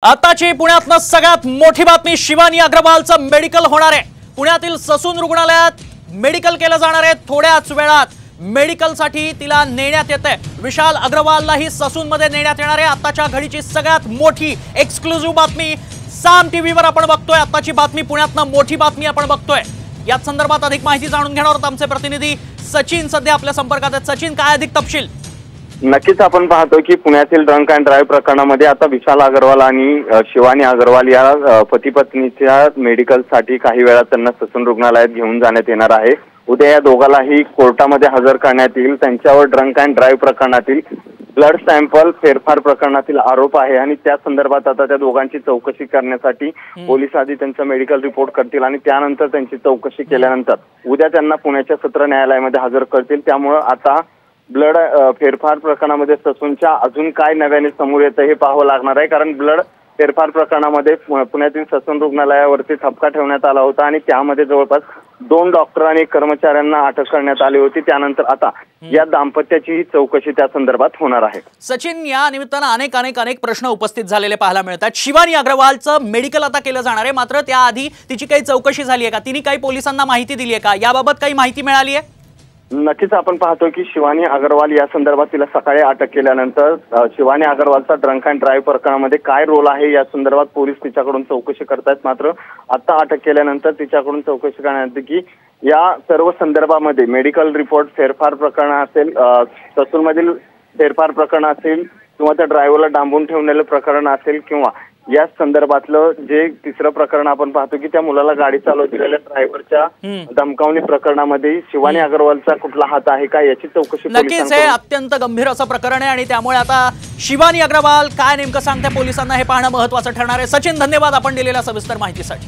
आताची पुण्यातनं सगळ्यात मोठी बातमी, शिवानी अग्रवालचं मेडिकल होणार आहे। पुण्यातील ससून रुग्णालयात मेडिकल केलं जाणार आहे। थोड्याच वेळात मेडिकलसाठी तिला नेण्यात येते। विशाल अग्रवाललाही ससूनमध्ये नेण्यात येणार आहे। आताच्या घडीची सगळ्यात मोठी एक्सक्लुझिव्ह बातमी साम टीव्हीवर आपण बघतोय। आताची बातमी पुण्यातनं मोठी बातमी आपण बघतोय। या संदर्भात अधिक माहिती जाणून घेणार आहोत। आमचे प्रतिनिधी सचिन सध्या आपल्या संपर्कात आहेत। सचिन, काय अधिक तपशील? नक्कीच आपण पाहतो की पुण्यातील ड्रंक अँड ड्राईव्ह प्रकरणामध्ये आता विशाल अग्रवाल आणि शिवानी अग्रवाल या पती पत्नीच्या मेडिकलसाठी काही वेळा त्यांना ससून रुग्णालयात घेऊन जाण्यात येणार आहे। उद्या या दोघांनाही कोर्टामध्ये हजर करण्यात येईल। त्यांच्यावर ड्रंक अँड ड्राईव्ह प्रकरणातील ब्लड सॅम्पल फेरफार प्रकरणातील आरोप आहे आणि त्या संदर्भात आता त्या दोघांची चौकशी करण्यासाठी पोलीस आधी त्यांचा मेडिकल रिपोर्ट करतील आणि त्यानंतर त्यांची चौकशी केल्यानंतर उद्या त्यांना पुण्याच्या सत्र न्यायालयामध्ये हजर करतील। त्यामुळे आता ब्लड फेरफार प्रकरणामध्ये ससूनच्या अजून काय नव्याने समोर येतं हे पाहावं लागणार आहे। कारण ब्लड फेरफार प्रकरणामध्ये पुण्यातील ससून रुग्णालयावरती ठपका ठेवण्यात आला होता आणि त्यामध्ये जवळपास 2 डॉक्टर आणि कर्मचाऱ्यांना अटक करण्यात आली होती। त्यानंतर आता या दाम्पत्याची चौकशी त्या संदर्भात होणार आहे। सचिन, या निमित्तानं अनेक प्रश्न उपस्थित झालेले पाहायला मिळतात। शिवानी अग्रवालचं मेडिकल आता केलं जाणार आहे, मात्र त्याआधी तिची काही चौकशी झाली आहे का? तिने काही पोलिसांना माहिती दिली आहे का? याबाबत काही माहिती मिळाली आहे? नक्कीच आपण पाहतो की शिवानी अग्रवाल या संदर्भात तिला सकाळी अटक केल्यानंतर शिवानी अग्रवालचा ड्रंक अँड ड्राईव्ह प्रकरणामध्ये काय रोल आहे या संदर्भात पोलीस तिच्याकडून चौकशी करतायत। मात्र आता अटक केल्यानंतर तिच्याकडून चौकशी करण्यात आली की या सर्व संदर्भामध्ये मेडिकल रिपोर्ट फेरफार प्रकरण असेल, ससूनमधील फेरफार प्रकरण असेल किंवा त्या ड्रायव्हरला डांबून ठेवलेलं प्रकरण असेल किंवा या संदर्भातलं जे तिसरं प्रकरण आपण पाहतो की त्या मुलाला गाडी चालवलेल्या ड्रायव्हरच्या धमकावणी प्रकरणामध्ये शिवानी अग्रवालचा कुठला हात आहे का याची चौकशी नक्कीच हे अत्यंत गंभीर असं प्रकरण आहे आणि त्यामुळे आता शिवानी अग्रवाल काय नेमकं सांगते पोलिसांना हे पाहणं महत्त्वाचं ठरणार आहे। सचिन, धन्यवाद आपण दिलेल्या सविस्तर माहितीसाठी।